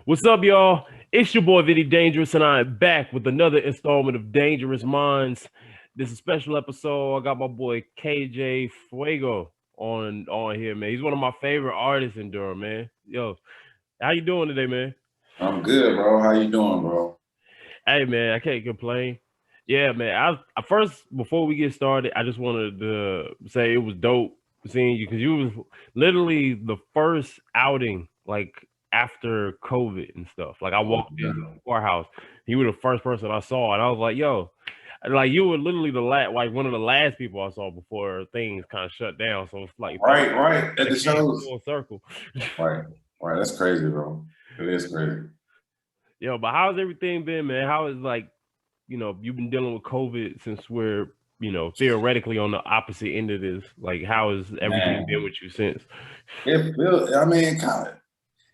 What's up, y'all? It's your boy Vinnie-Dangerous, and I'm back with another installment of Dangerous Minds. This is a special episode. I got my boy KJ Fuego on here, man. He's one of my favorite artists in Durham, man. Yo, how you doing today, man? I'm good, bro. How you doing, bro? Hey, man, I can't complain. Yeah, man. I first before we get started, I just wanted to say it was dope seeing you because you was literally the first outing like after COVID and stuff. Like I Oh, walked into yeah. the courthouse, you were the first person I saw, and I was like, "Yo," like you were literally the last, like one of the last people I saw before things kind of shut down. So it's like felt Right, right. At like the it came shows. full circle. Right, right. That's crazy, bro. It is crazy. Yo, but how's everything been, man? How is like you've been dealing with COVID since we're, theoretically on the opposite end of this. Like, how has everything been Man, with you since? it feels. I mean, kind of.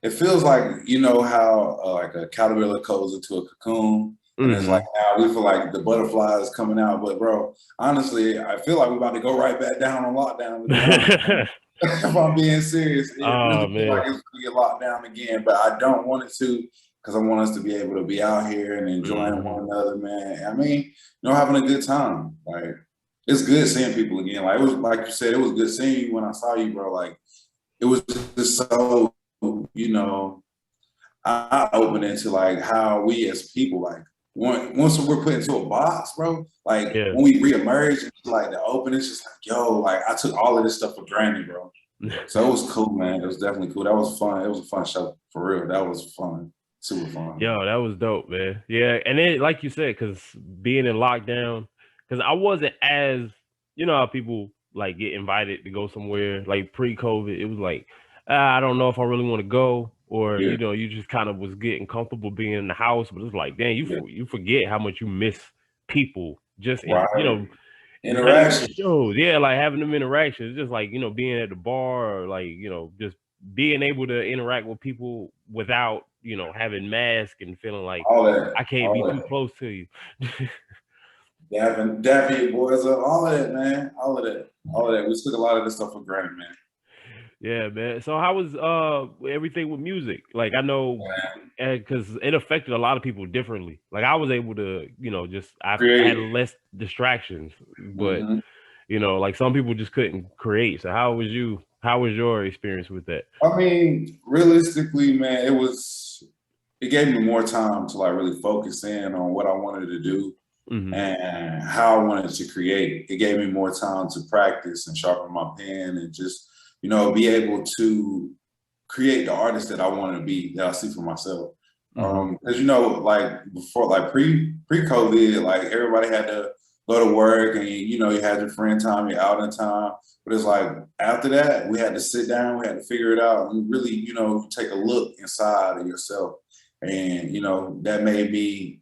It feels like how like a caterpillar goes into a cocoon, and it's like Hmm. now we feel like the butterfly is coming out. But bro, honestly, I feel like we're about to go right back down on lockdown. To be honest, if I'm being serious, it Oh really feels like man. it's gonna get locked down again. But I don't want it to, because I want us to be able to be out here and enjoying Hmm. one another, man. I mean, having a good time. Like it's good seeing people again. Like it was like you said, it was good seeing you when I saw you, bro. Like it was just so, you know, eye opening to like how we as people like once we're put into a box, bro. Like Yeah. when we reemerge, it's like the open. It's just like, yo, like I took all of this stuff for granted, bro. So it was cool, man. It was definitely cool. That was fun. It was a fun show for real. That was fun. Super fun. Yo, that was dope, man. Yeah, and then like you said, because being in lockdown, because I wasn't as how people like get invited to go somewhere like pre-COVID. It was like I don't know if I really want to go, or Yeah, you just kind of was getting comfortable being in the house. But it's like, dang, yeah. you forget how much you miss people just in Right. not even the Interaction. shows. Yeah, like having them interactions, just like being at the bar or like just being able to interact with people without having masks and feeling like All that. I can't be All too that. close to you. Dapping your boys up. All of that, man. All of that. All of that. We took a lot of this stuff for granted, man. Yeah, man. So how was everything with music? Like I know because it affected a lot of people differently. Like I was able to just I had Create. less distractions, but Hmm. like some people just couldn't create. So how was your experience with that? I mean, realistically, man, it gave me more time to like really focus in on what I wanted to do Hmm. and how I wanted to create. It gave me more time to practice and sharpen my pen and just, be able to create the artist that I want to be, that I see for myself. Hmm. Because like before, like pre-COVID, like everybody had to go to work and you had your friend time, your outing time. But it's like after that, we had to sit down, we had to figure it out, and really, take a look inside of yourself. And that made me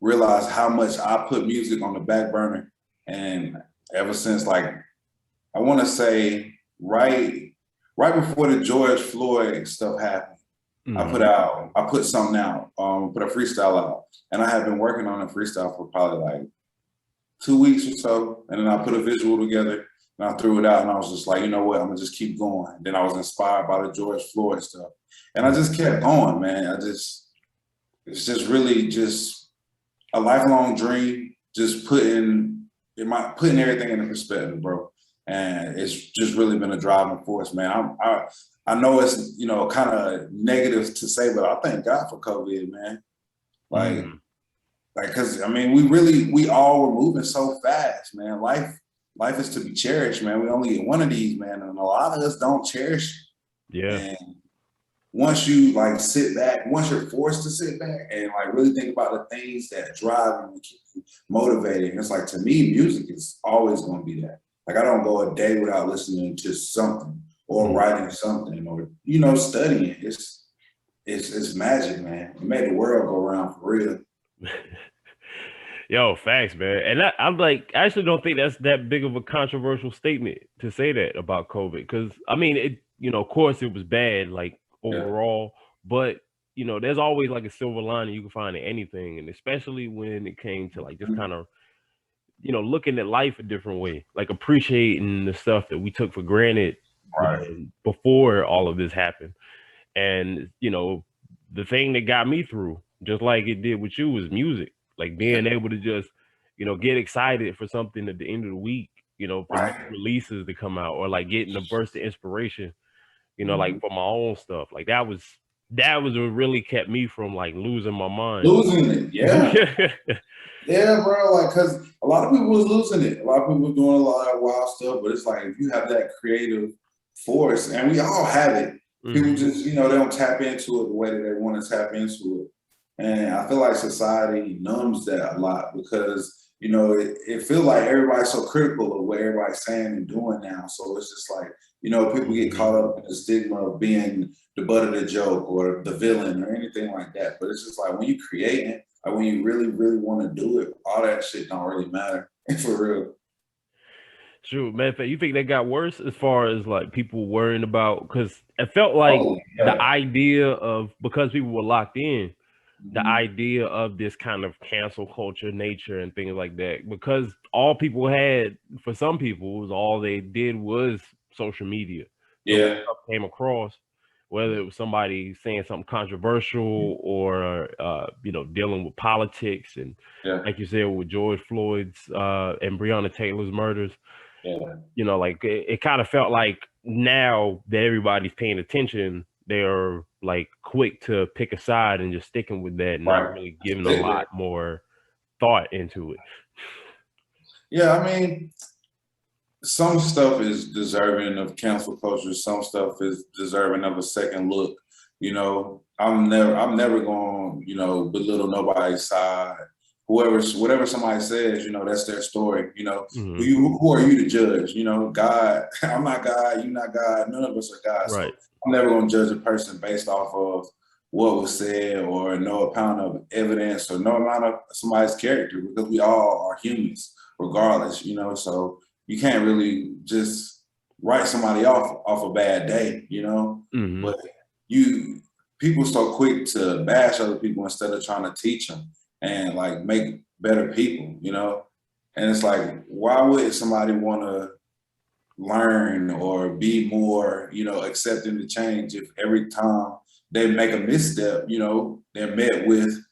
realize how much I put music on the back burner. And ever since, like, I want to say right before the George Floyd stuff happened, Hmm. I put something out, put a freestyle out, and I have been working on a freestyle for probably like 2 weeks or so, and then I put a visual together and I threw it out, and I was just like, you know what, I'm gonna just keep going. Then I was inspired by the George Floyd stuff, and I just kept going, man. It's just really just a lifelong dream, just putting everything into perspective, bro. And it's just really been a driving force, man. I know it's kind of negative to say, but I thank God for COVID, man. Like Hmm. because I mean, we all were moving so fast, man. Life is to be cherished, man. We only get one of these, man, and a lot of us don't cherish it. Yeah. And once you like sit back, once you're forced to sit back and like really think about the things that drive you and keep you motivated, it's like to me, music is always going to be that. Like I don't go a day without listening to something or Mhm. writing something or studying. It's magic, man. It made the world go around for real. Yo, facts, man. And I'm like, I actually don't think that's that big of a controversial statement to say that about COVID. Because I mean, of course, it was bad, like Yeah. overall, but there's always like a silver lining you can find in anything, and especially when it came to like just Mhm. kind of looking at life a different way, like appreciating the stuff that we took for granted Right. before all of this happened, and the thing that got me through, just like it did with you, was music. Like being able to just, get excited for something at the end of the week, for new Right. releases to come out, or like getting a burst of inspiration, Mhm. like for my own stuff. Like that was what really kept me from like losing my mind. Losing it, yeah. Yeah, bro, like, because a lot of people was losing it. A lot of people were doing a lot of wild stuff, but it's like if you have that creative force, and we all have it, people just, they don't tap into it the way that they want to tap into it. And I feel like society numbs that a lot because, it feels like everybody's so critical of what everybody's saying and doing now. So it's just like, people get caught up in the stigma of being the butt of the joke or the villain or anything like that. But it's just like when you create it, like when you really, really want to do it, all that shit don't really matter. For real. Sure, matter of fact, you think that got worse as far as like people worrying about, because it felt like Oh, the yeah. idea of, because people were locked in, the Mhm. idea of this kind of cancel culture nature and things like that, because all people had, for some people, was all they did was social media. So when Yeah. stuff came across, whether it was somebody saying something controversial or dealing with politics, and Yeah. like you said with George Floyd's and Breonna Taylor's murders, Yeah. like it kind of felt like now that everybody's paying attention, they're like quick to pick a side and just sticking with that, not Right. really giving a Sit there. lot more thought into it. Yeah, I mean, some stuff is deserving of cancel culture. Some stuff is deserving of a second look. I'm never going, belittle nobody's side. Whatever somebody says, that's their story. Mm-hmm. Who are you to judge? God. I'm not God. You're not God. None of us are God. So Right. I'm never going to judge a person based off of what was said or no amount of evidence or no amount of somebody's character, because we all are humans, regardless. So you can't really just write somebody off a bad day, Mm-hmm. but people so quick to bash other people instead of trying to teach them and like make better people, and it's like, why would somebody want to learn or be more, accepting the change if every time they make a misstep, they're met with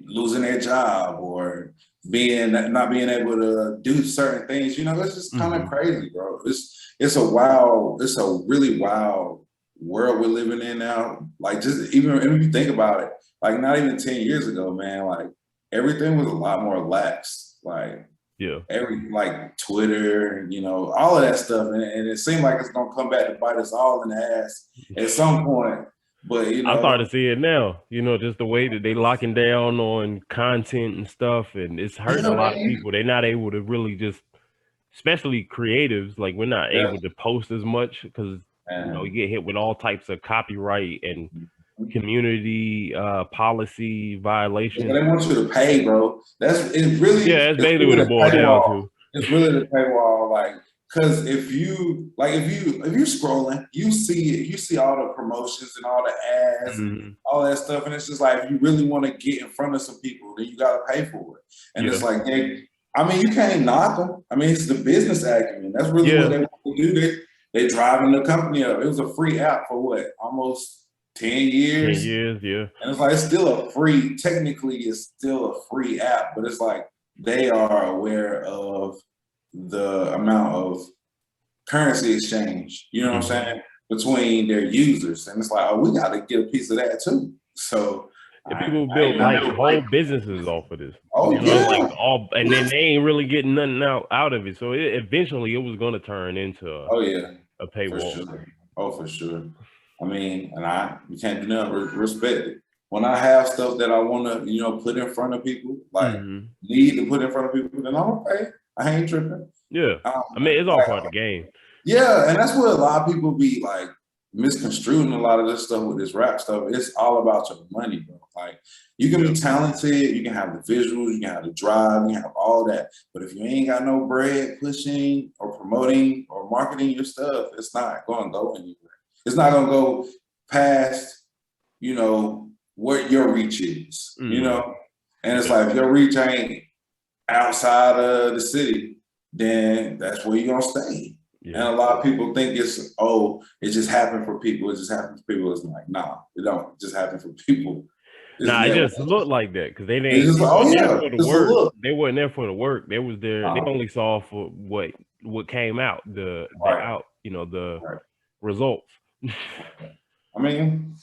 losing their job or not being able to do certain things. It's just kind of Mm-hmm. crazy, bro. It's a really wild world we're living in now. Like, just even if you think about it, like not even 10 years ago, man, like everything was a lot more lax. Like Yeah. like Twitter, all of that stuff. And it seemed like it's gonna come back to bite us all in the ass at some point. But I'm starting to see it now, just the way that they locking down on content and stuff, and it's hurting yeah, a lot of man. people. They're not able to really just, especially creatives, like we're not Yeah. able to post as much because you get hit with all types of copyright and community policy Yeah, violations. they want you to pay, bro. Yeah, that's It's basically what really it the boiled down paywall. to. It's really the paywall, like, because if you scrolling, you see all the promotions and all the ads and Mhm. all that stuff, and it's just like, if you really want to get in front of some people, then you gotta pay for it. And Yeah, it's like, you can't knock them. I mean, it's the business acumen. That's really what yeah, they want to do. They driving the company up. It was a free app for what, almost 10 10 years. years, yeah. And it's like, technically it's still a free app, but it's like they are aware of the amount of currency exchange, you know what I'm Mhm. saying, between their users. And it's like, oh, we got to get a piece of that too. So And I people ain't built like whole businesses off of this. oh Like yeah. all, and then they ain't really getting nothing out of it. So eventually it was going to turn into Oh yeah, a for paywall. sure. Oh, for sure. I mean, and you can't do nothing but respect it. When I have stuff that I want to, put in front of people, like Mhm. need to put in front of people, then I'm okay. I ain't tripping. Yeah, I mean it's all Like, part of the game. yeah, and that's what a lot of people be like misconstruing a lot of this stuff with this rap stuff. It's all about your money, bro. Like, you can be talented, you can have the visuals, you can have the drive, you can have all that. But if you ain't got no bread pushing or promoting or marketing your stuff, it's not gonna go anywhere. It's not gonna go past, what your reach is, Mhm. And it's Yeah, like, if your reach ain't outside of the city, then that's where you're gonna stay. And yeah. a lot of people think it just happened for people. It just happens for people. It's like, nah, it don't just happen for people. Nah, it just looked like that because they It's didn't. just They like, oh weren't there yeah, for the it's a work. look. They weren't there for the work. They was there. They Uh, only saw for what came out. The right, out. The right. results. I mean,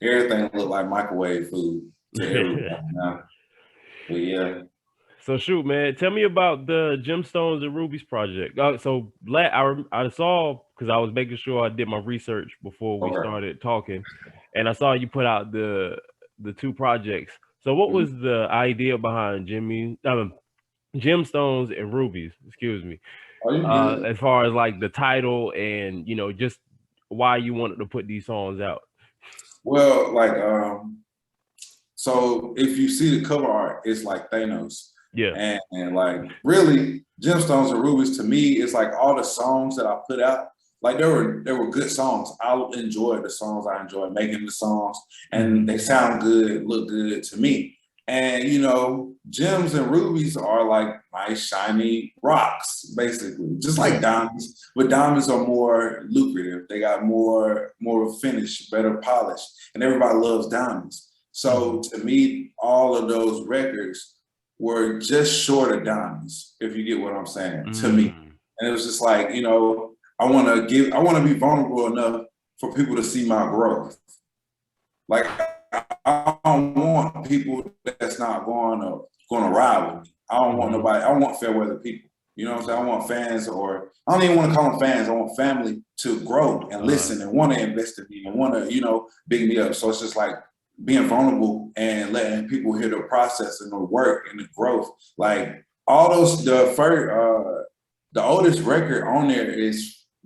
everything looked like microwave food to everybody now. But yeah. So shoot, man, tell me about the Gemstones and Rubies project. I saw because I was making sure I did my research before we Okay. started talking, and I saw you put out the two projects. So what Mhm. was the idea behind Gemstones and Rubies? Excuse me. Oh, you good? As far as like the title and just why you wanted to put these songs out. Well, like so if you see the cover art, it's like Thanos. Yeah. And like really, Gemstones and Rubies to me, it's like all the songs that I put out, like there were good songs. I enjoyed the songs, I enjoyed making the songs, and they sound good, look good to me. And gems and rubies are like nice, shiny rocks, basically, just like diamonds. But diamonds are more lucrative. They got more finish, better polish, and everybody loves diamonds. So to me, all of those records were just short of diamonds, if you get what I'm saying, to me. And it was just like, I want to be vulnerable enough for people to see my growth. Like, I don't want people that's not going to ride with me. I don't want nobody. I want fair weather people. You know what I'm saying? I want fans, or I don't even want to call them fans. I want family to grow and listen and want to invest in me and want to, big me up. So it's just like being vulnerable and letting people hear the process and the work and the growth. Like all those, the oldest record on there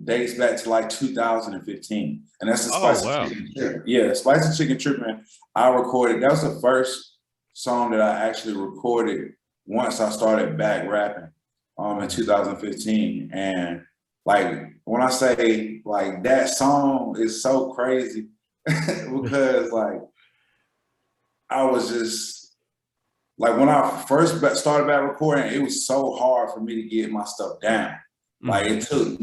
dates back to like 2015, and that's the Spicy Chicken Trip. Yeah, Spicy Chicken Trip, man. I recorded. That was the first song that I actually recorded once I started back rapping in 2015. And like when I say like that song is so crazy because like I was just like when I first started back recording, it was so hard for me to get my stuff down. Like it took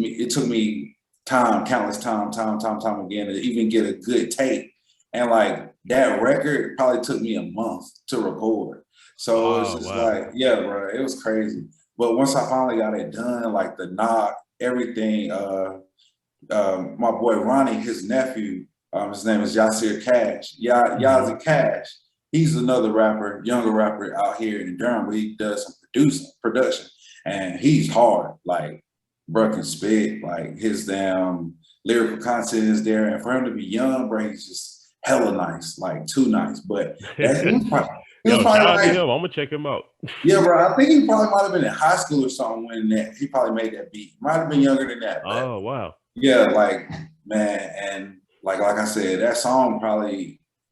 me countless time again to even get a good take. And like that record probably took me a month to record. So it's just like, yeah, bro, it was crazy. But once I finally got it done, like the knock, everything, my boy Ronnie, his nephew, his name is Yasir Cash, Yazzie Cash. He's another rapper, younger rapper out here in Durham, but he does some production. And he's hard, like, bro can spit, like his damn lyrical content is there. And for him to be young, bro, he's just hella nice, like too nice. But he was probably like, I'm gonna check him out. Yeah, bro, I think he probably might have been in high school or something when he probably made that beat. Might have been younger than that. Oh, wow. Yeah, like, man, and like I said, that song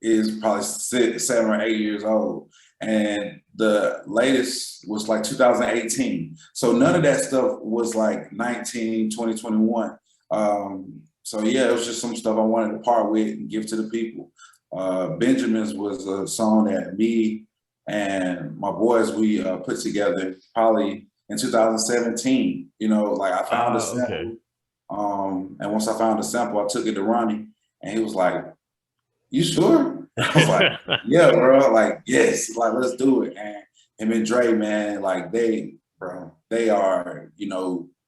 is probably 7 or 8 years old. And the latest was like 2018. So none of that stuff was like 19, 20, 21. So yeah, it was just some stuff I wanted to part with and give to the people. Benjamin's was a song that me and my boys, we put together probably in 2017. Like I found a sample. And once I found a sample, I took it to Ronnie and he was like, "You sure?" I was like, "Yeah, bro, like, yes, like, let's do it." And him and Dre, man, like they are,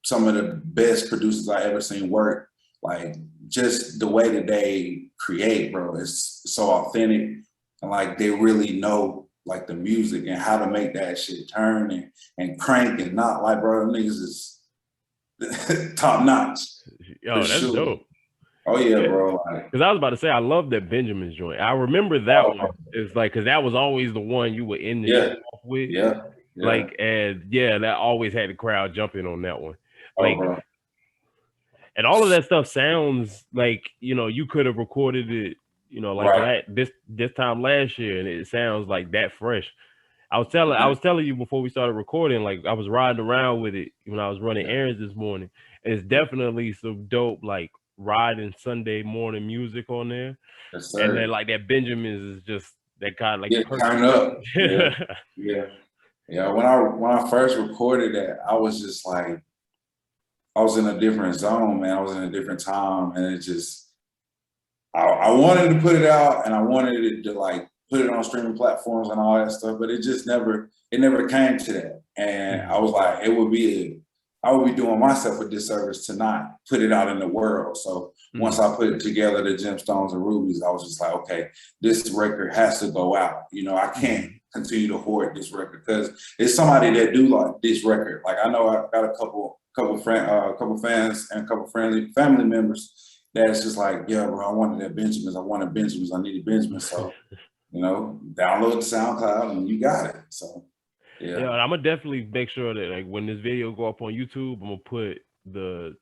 some of the best producers I ever seen work. Like just the way that they create, bro, is so authentic. And like they really know like the music and how to make that shit turn and crank and not like, bro, them niggas is top notch. Yo, that's dope. Oh yeah, bro. Because I was about to say, I love that Benjamin's joint. I remember that one. It's like, because that was always the one you were in the show off with. Yeah. Like, and yeah, that always had the crowd jumping on that one. Like, and all of that stuff sounds like, you could have recorded it, like this time last year, and it sounds like that fresh. I was telling you before we started recording, like I was riding around with it when I was running errands this morning. And it's definitely some dope, like riding Sunday morning music on there. Yes, sir. And then like that Benjamin's is just that kind of like turn up. Yeah. When I first recorded that, I was just like, I was in a different zone, man. I was in a different time, and it just, I wanted to put it out, and I wanted it to like put it on streaming platforms and all that stuff, but it never came to that. And I was like, I would be doing myself a disservice to not put it out in the world. So once I put together the Gemstones and Rubies, I was just like, okay, this record has to go out. You know, I can't continue to hoard this record because it's somebody that do like this record. Like I know I've got a couple fans and a couple family members that's just like, yeah, bro, I wanted that Benjamins. I wanted Benjamins. I needed Benjamins. So, you know, download the SoundCloud and you got it. So, yeah. I'm gonna definitely make sure that like when this video go up on YouTube, I'm gonna put the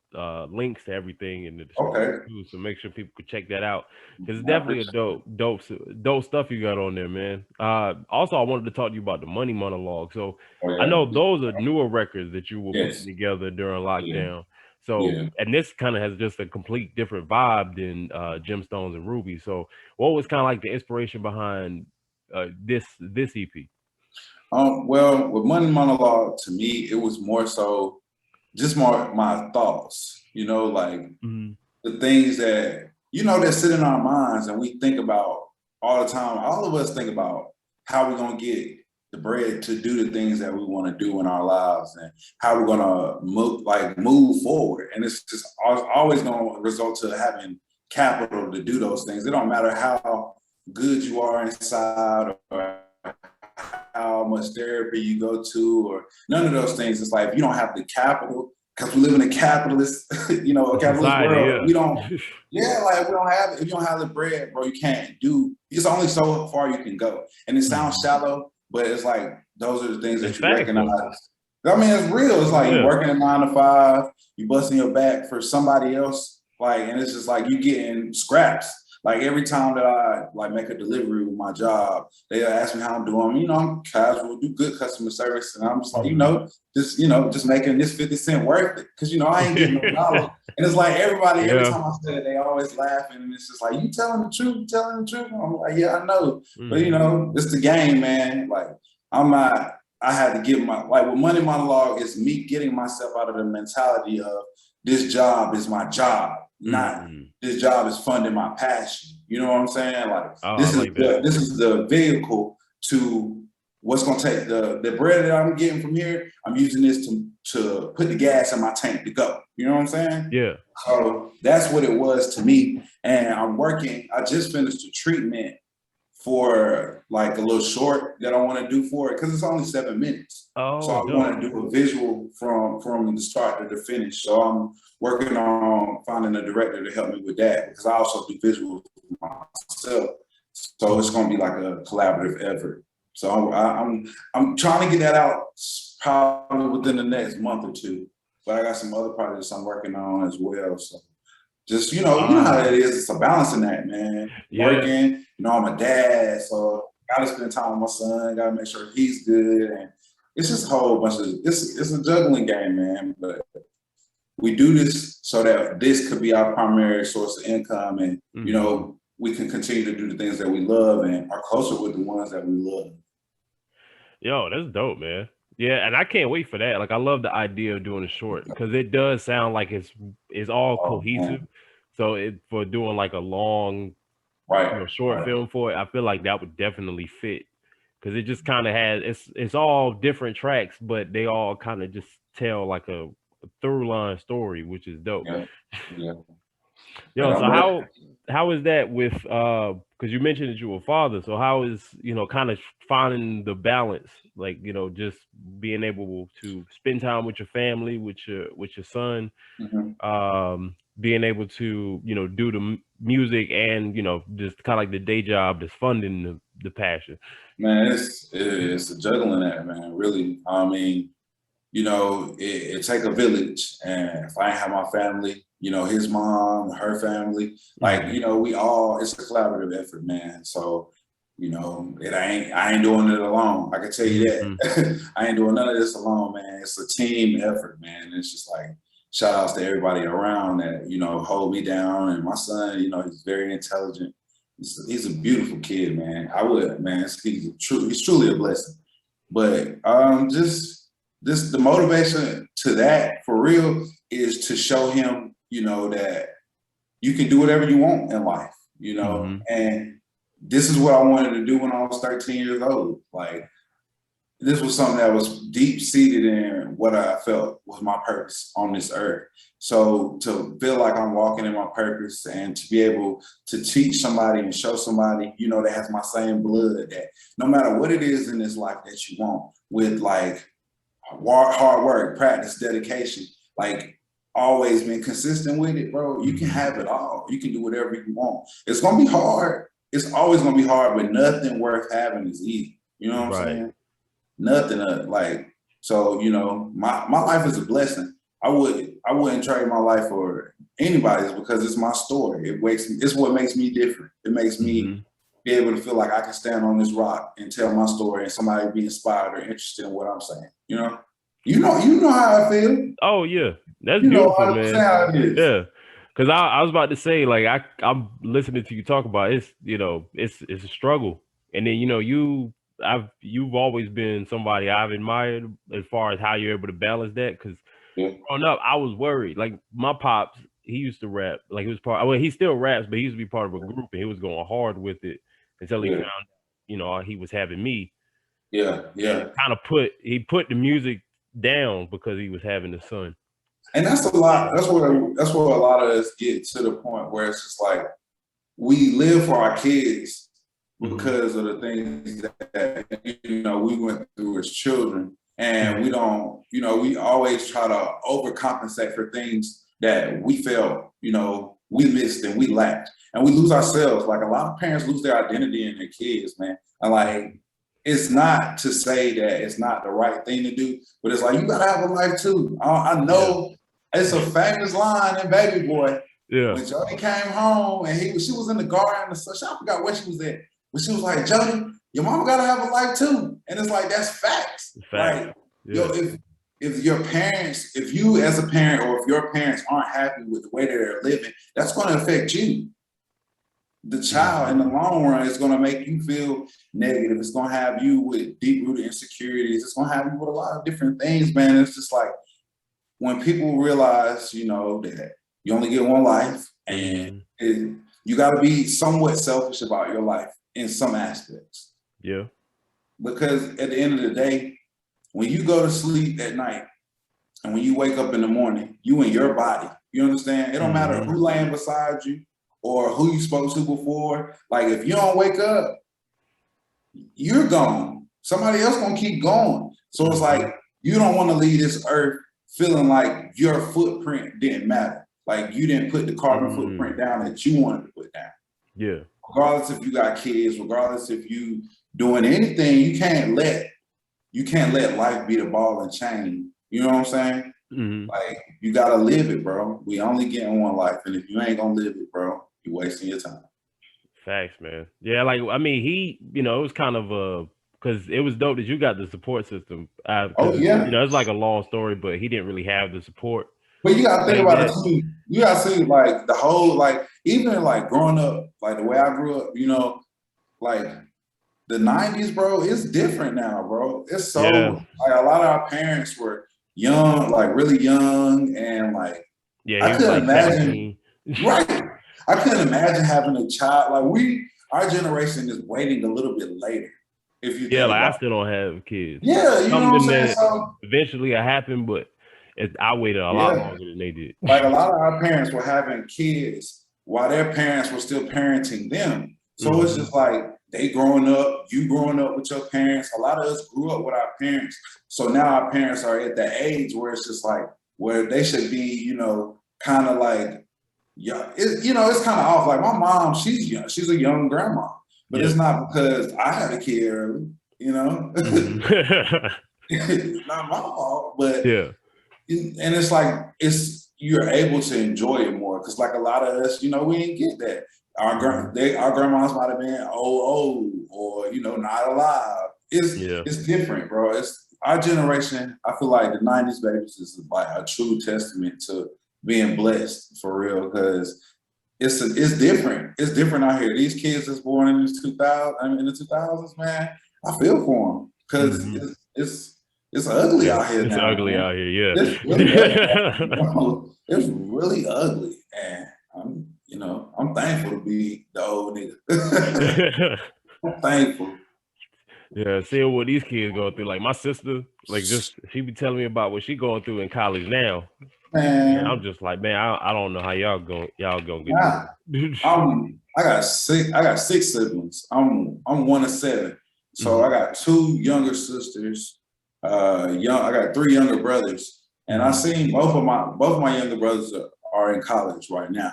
links to everything in the description too, so make sure people could check that out because it's definitely a dope stuff you got on there, man. Also, I wanted to talk to you about the Money Monologue. So I know those are newer records that you were putting together during lockdown. So and this kind of has just a complete different vibe than Gemstones and Rubies. So what was kind of like the inspiration behind this EP? Well, with Money Monologue, to me, it was more so just more my thoughts, you know, like the things that, you know, that sit in our minds and we think about all the time. All of us think about how we're going to get the bread to do the things that we want to do in our lives and how we're going to move forward. And it's just always going to result to having capital to do those things. It don't matter how good you are inside or how much therapy you go to or none of those things. It's like, if you don't have the capital, because we live in a capitalist, you know, a capitalist world, we don't, like we don't have, if you don't have the bread, bro, you can't do, it's only so far you can go. And it sounds shallow, but it's like, those are the things that you recognize. I mean, it's real. It's like you're working a 9 to 5, you busting your back for somebody else, like, and it's just like you getting scraps. Like every time that I like make a delivery with my job, they ask me how I'm doing. You know, I'm casual, do good customer service, and I'm just like, just making this 50 cent worth it, because I ain't getting no dollar. And it's like everybody, every time I say it, they always laughing, and it's just like, you telling the truth, you telling the truth. I'm like, yeah, I know, but it's the game, man. Like I had to get with Money Monologue is me getting myself out of the mentality of this job is my job. Not this job is funding my passion. You know what I'm saying? Like this is the vehicle to what's gonna take the bread that I'm getting from here. I'm using this to put the gas in my tank to go. You know what I'm saying? Yeah. So that's what it was to me. And I just finished a treatment for like a little short that I want to do for it because it's only 7 minutes. So I want to do a visual from the start to the finish. So I'm working on finding a director to help me with that because I also do visuals myself. So it's going to be like a collaborative effort. So I'm trying to get that out probably within the next month or two. But I got some other projects I'm working on as well. So just, you know how it is. It's a balancing act, man. Working, I'm a dad, so gotta spend time with my son, gotta make sure he's good. And it's just a whole bunch of, it's a juggling game, man. But we do this so that this could be our primary source of income and, we can continue to do the things that we love and are closer with the ones that we love. Yo, that's dope, man. Yeah, and I can't wait for that. Like, I love the idea of doing a short because it does sound like it's all cohesive. Man. So for doing like a long, short film for it, I feel like that would definitely fit because it just kind of has it's all different tracks, but they all kind of just tell like a through line story, which is dope. Yeah. Yo, so how is that with because you mentioned that you were a father, so how is kind of finding the balance, like just being able to spend time with your family, with your son, being able to do the music and just kind of like the day job that's funding the passion. Man, it's a juggling act, man. Really, I mean, it take a village, and if I ain't have my family, his mom, her family, like, we all, it's a collaborative effort, man. So, I ain't doing it alone. I can tell you that. I ain't doing none of this alone, man. It's a team effort, man. It's just like, shout outs to everybody around that, hold me down. And my son, he's very intelligent. He's a beautiful kid, man. He's truly a blessing. But just the motivation to that for real is to show him, that you can do whatever you want in life, and this is what I wanted to do when I was 13 years old. Like, this was something that was deep seated in what I felt was my purpose on this earth. So to feel like I'm walking in my purpose and to be able to teach somebody and show somebody, you know, that has my same blood, that no matter what it is in this life that you want, with like hard work, practice, dedication, like always been consistent with it, bro, you can have it all. You can do whatever you want. It's gonna be hard. It's always gonna be hard, but nothing worth having is easy. You know what I'm saying? Nothing like, so, you know, my life is a blessing. I wouldn't trade my life for anybody's, because it's my story. It's what makes me different. It makes me be able to feel like I can stand on this rock and tell my story, and somebody be inspired or interested in what I'm saying. You know how I feel. Oh yeah, that's beautiful, man. Yeah, because I was about to say, like, I'm listening to you talk about it. It's, you know, it's a struggle, and then, you know, you've always been somebody I've admired as far as how you're able to balance that. Because growing up, I was worried. Like, my pops, he used to rap. Like, he was he still raps, but he used to be part of a group, and he was going hard with it until he found, you know, he was having me. Yeah. Kind of put the music down because he was having the son. And that's a lot. That's where a lot of us get to the point where it's just like, we live for our kids because of the things that, you know, we went through as children. And we don't, you know, we always try to overcompensate for things that we felt, you know, we missed and we lacked. And we lose ourselves. Like, a lot of parents lose their identity in their kids, man. And like, it's not to say that it's not the right thing to do, but it's like, you gotta have a life too. I know it's a famous line in Baby Boy. Yeah. When Jody came home and she was in the garden, I forgot where she was at, but she was like, Jody, your mama gotta have a life too. And it's like, that's facts. Like, yo, if your parents, if you as a parent, or if your parents aren't happy with the way that they're living, that's gonna affect you. The child in the long run is gonna make you feel negative. It's gonna have you with deep-rooted insecurities. It's gonna have you with a lot of different things, man. It's just like, when people realize, you know, that you only get one life, and you gotta be somewhat selfish about your life in some aspects. Yeah. Because at the end of the day, when you go to sleep at night and when you wake up in the morning, you in your body. You understand? It don't matter who laying beside you or who you spoke to before. Like, if you don't wake up, you're gone. Somebody else gonna keep going. So it's like, you don't want to leave this earth feeling like your footprint didn't matter. Like, you didn't put the carbon footprint down that you wanted to put down. Yeah. Regardless if you got kids, regardless if you doing anything, you can't let life be the ball and chain. You know what I'm saying? Like, you gotta live it, bro. We only getting one life, and if you ain't gonna live it, bro, you're wasting your time. Facts, man. Yeah, like, I mean, he, you know, it was kind of because it was dope that you got the support system. Oh yeah. You know, it's like a long story, but he didn't really have the support. But you gotta think about it too. You gotta see, like, the whole, like, even like growing up, like the way I grew up, you know, like the 90s, bro, it's different now, bro. It's so like, a lot of our parents were young, like really young, and like, I couldn't imagine. Right. I couldn't imagine having a child. Like, our generation is waiting a little bit later. If you like, I still don't have kids. Yeah, you know what I'm saying? So eventually it happened, but I waited a lot longer than they did. Like, a lot of our parents were having kids while their parents were still parenting them. So it's just like, they growing up, you growing up with your parents. A lot of us grew up with our parents. So now our parents are at the age where it's just like, where they should be, you know, kind of like, you know, it's kind of off. Like, my mom, she's young. She's a young grandma. But it's not because I had a kid early, you know? It's not my fault, but and it's like, you're able to enjoy it more, because like, a lot of us, you know, we didn't get that. Our grandmas might have been old, or, you know, not alive. It's different, bro. It's our generation. I feel like the 90s babies is like a true testament to being blessed, for real, because it's different. It's different out here. These kids that's born in the 2000s, man, I feel for them, because it's ugly out here now. It's ugly out here, yeah. It's really ugly. It's really ugly, and you know, I'm thankful to be the old nigga. I'm thankful. Yeah, seeing what these kids go through. Like my sister, like just she be telling me about what she going through in college now. And I'm Man, just like, man, I don't know how y'all gonna get nah, through it. I got six siblings. I'm one of seven. So I got two younger sisters. I got three younger brothers. And I seen both of my younger brothers are in college right now.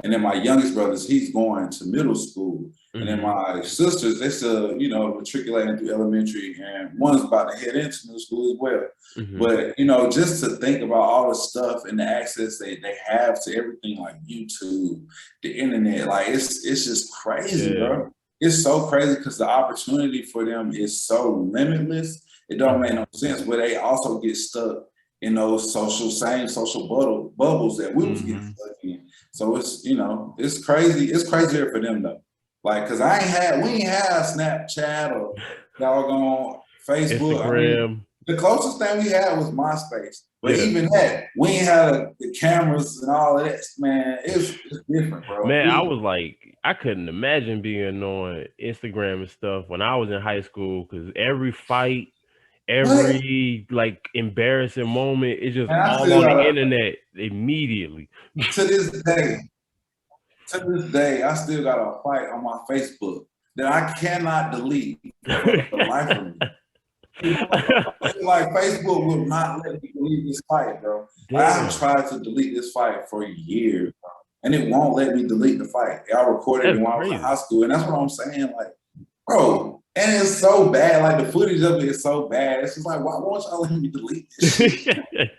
And then my youngest brothers, he's going to middle school. And then my sisters, they still, you know, matriculating through elementary, and one's about to head into middle school as well. But, you know, just to think about all the stuff and the access they have to everything like YouTube, the internet, like it's just crazy, bro. It's so crazy because the opportunity for them is so limitless. It don't make no sense, but they also get stuck in those same social bubbles that we was getting stuck in. So it's, you know, it's crazy. It's crazier for them though. Like, cause we ain't have Snapchat or doggone Facebook. Instagram. I mean, the closest thing we had was MySpace. But even that, we ain't had the cameras and all of that. Man, it's different, bro. Man, I was like, I couldn't imagine being on Instagram and stuff when I was in high school, because every fight, every like embarrassing moment is just all on the internet immediately. To this day, I still got a fight on my Facebook that I cannot delete for the life of me. Like Facebook will not let me delete this fight, bro. I have tried to delete this fight for years, bro, and it won't let me delete the fight. I recorded it when I was in high school, and that's what I'm saying. Like, bro, and it's so bad. Like the footage of it is so bad. It's just like, why won't y'all let me delete this shit?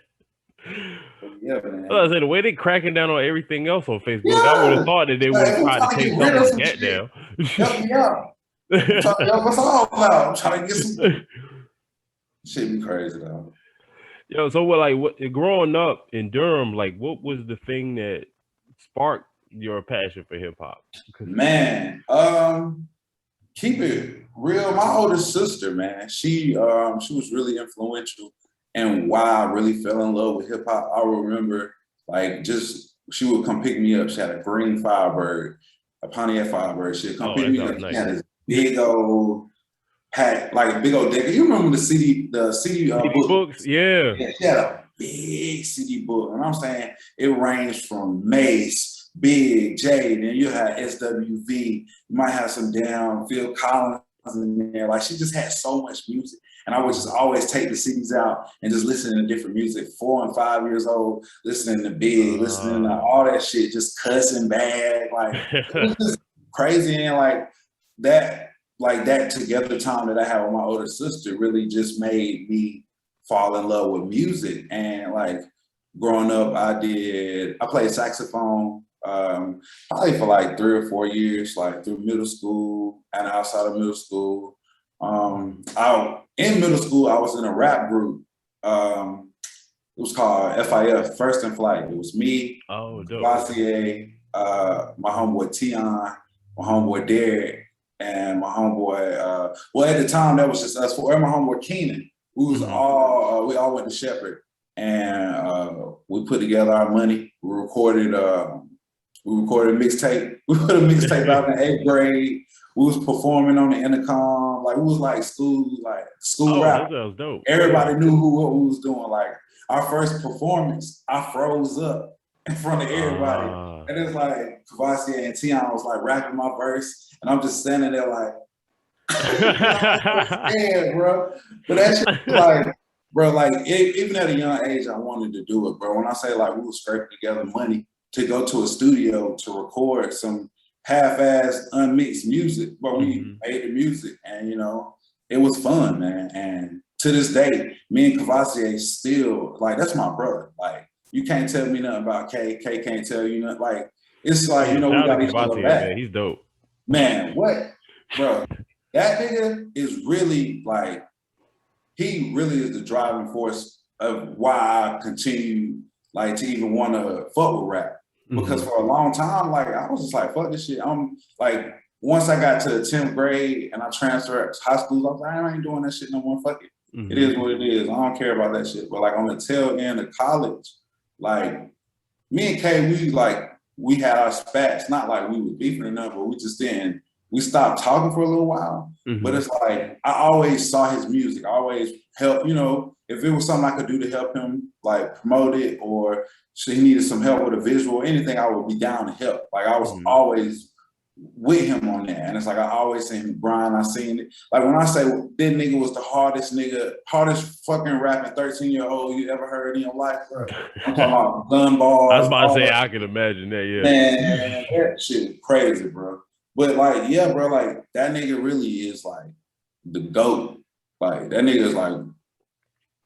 Yeah, man. I was saying, the way they cracking down on everything else on Facebook, I would have thought that they would have tried to take something like that down. Help me out. Help us all out. I'm trying to get some. Shit be crazy though. Yo, so growing up in Durham, like what was the thing that sparked your passion for hip hop? Man, keep it real. My older sister, man, she was really influential, and why I really fell in love with hip hop. I remember like she would come pick me up. She had a green Firebird, a Pontiac Firebird. She'd come pick me up. Nice. She had this big old hat, like big old deck. You remember the CD books? Yeah. She had a big CD book, and I'm saying it ranged from Mace, Big J, then you had SWV. You might have some damn Phil Collins in there. Like she just had so much music, and I would just always take the CDs out and just listen to different music. 4 and 5 years old, listening to Big, listening to all that shit, just cussing bad, like it was just crazy. And like that together time that I had with my older sister really just made me fall in love with music. And like growing up, I played saxophone probably for like 3 or 4 years, like through middle school and outside of middle school. In middle school, I was in a rap group. It was called FIF, First in Flight. It was me, Bullcity, my homeboy Tion, my homeboy Derek, and my homeboy, well, at the time, that was just us four, and my homeboy Keenan. We was we all went to Shepherd, and we put together our money. We recorded a mixtape. We put a mixtape out in the 8th grade. We was performing on the intercom. Like, we was like school rap. That was dope. Everybody knew what we was doing. Like, our first performance, I froze up in front of everybody. And it's like, Kavasi and Tion was like rapping my verse, and I'm just standing there like, yeah, bro. But that shit, like, bro, like, even at a young age, I wanted to do it, bro. When I say, like, we were scraping together money to go to a studio to record some half-assed, unmixed music, but we made the music, and, you know, it was fun, man. And to this day, me and Kavasi still, like, that's my brother. Like, you can't tell me nothing about K. K can't tell you nothing. Like, it's like, you know, we got each other back. Man, he's dope. Man, what? Bro, that nigga is really, like, he really is the driving force of why I continue, like, to even want to fuck with rap. Because for a long time, like, I was just like, fuck this shit. I'm like, once I got to the 10th grade and I transferred to high school, I was like, I ain't doing that shit no more. Fuck it. It is what it is. I don't care about that shit. But like on the tail end of college, like me and Kay, we like we had our spats, not like we were beefing or nothing, but we stopped talking for a little while. Mm-hmm. But it's like, I always saw his music. I always help, you know, if it was something I could do to help him, like promote it, or he needed some help with a visual, anything, I would be down to help. Like I was always with him on that. And it's like, I always seen him grind. I seen it. Like when I say that nigga was the hardest fucking rapping 13-year-old you ever heard in your life, bro. I'm talking about gun bars. I was about to say, I can imagine that, yeah. Man, that shit is crazy, bro. But like, yeah, bro, like that nigga really is like the GOAT. Like that nigga is like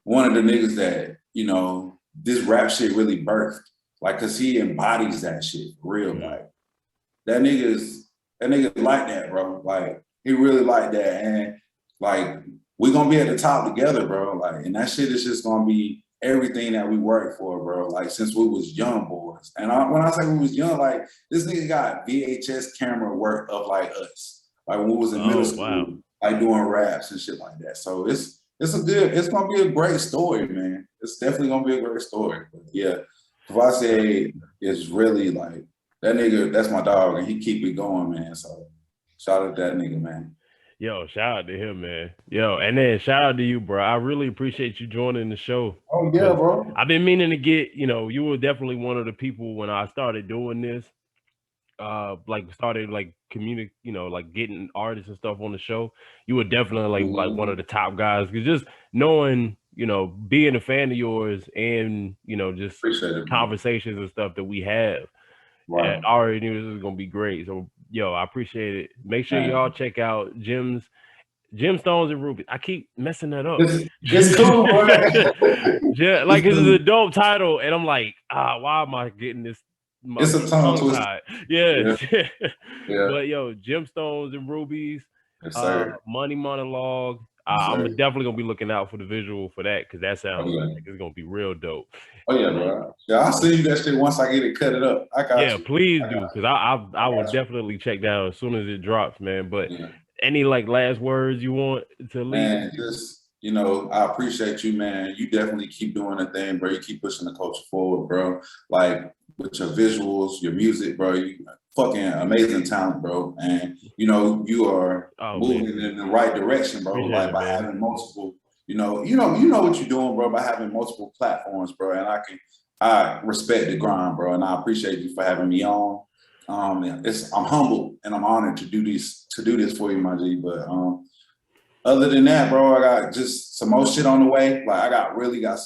one of the niggas that, you know, this rap shit really birthed. Like, cause he embodies that shit for real. Like that nigga like that, bro. Like he really like that. And like, we gonna be at the top together, bro. Like, and that shit is just gonna be everything that we worked for, bro. Like since we was young boys. And when I say we was young, like this nigga got VHS camera work of like us. Like when we was in middle school, like doing raps and shit like that. So it's gonna be a great story, man. It's definitely gonna be a great story. But yeah, if I say it's really like that nigga, that's my dog, and he keep it going, man. So shout out to that nigga, man. Yo, shout out to him, man. Yo, and then shout out to you, bro. I really appreciate you joining the show. Oh yeah, bro. I've been meaning to get, you know, you were definitely one of the people when I started doing this. Like started like you know, like getting artists and stuff on the show. You were definitely like one of the top guys. Cause just knowing, you know, being a fan of yours and, you know, just conversations and stuff that we have. Right. I already knew this was gonna be great. So yo, I appreciate it. Make sure y'all check out Gemstones and Rubies. I keep messing that up. It's cool, bro. Like this is a dope title, and I'm like, why am I getting this? It's a tongue twister. Yeah. But yo, Gemstones and Rubies, Money Monologue. I'm definitely gonna be looking out for the visual for that, because that sounds like it's gonna be real dope. Oh yeah, bro. Yeah, I'll send you that shit once I get it cut it up. I got you. Please do, because I will definitely check that as soon as it drops, man. But any like last words you want to leave? Man, just, you know, I appreciate you, man. You definitely keep doing the thing, bro. You keep pushing the culture forward, bro. Like with your visuals, your music, bro. You fucking amazing talent, bro. And you know, you are moving in the right direction, bro. Appreciate like by having multiple, you know what you're doing, bro, by having multiple platforms, bro. And I respect the grind, bro. And I appreciate you for having me on. I'm humbled and I'm honored to do this for you, my G. But other than that, bro, I got just some more shit on the way. Like I really got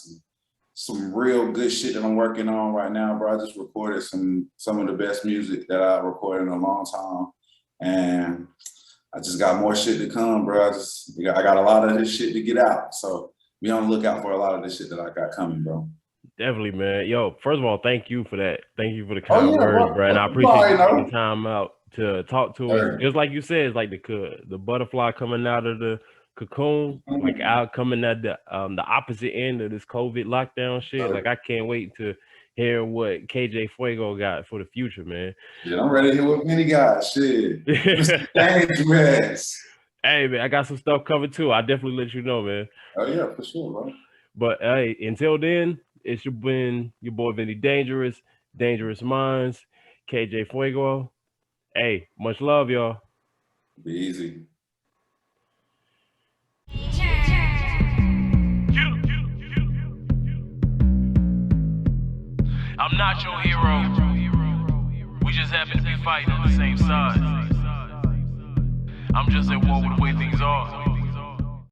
some real good shit that I'm working on right now, bro. I just recorded some of the best music that I recorded in a long time, and I just got more shit to come, bro. I got a lot of this shit to get out, so be on the lookout for a lot of this shit that I got coming, bro. Definitely, man. Yo, first of all, thank you for that. Thank you for the kind words, bro. And I appreciate you taking time out to talk to us. Just like you said, it's like the butterfly coming out of the cocoon, like out coming at the opposite end of this COVID lockdown shit. Like I can't wait to hear what KJ Fuego got for the future, man. Yeah, I'm ready to hear what Vinny got. Shit. Dangerous. Hey man, I got some stuff covered too. I'll definitely let you know, man. Oh yeah, for sure, bro. But hey, until then, it's been your boy Vinnie-Dangerous, Dangerous Minds, KJ Fuego. Hey, much love, y'all. Be easy. I'm not your hero. We just happen to be fighting on the same side. I'm just at war with the way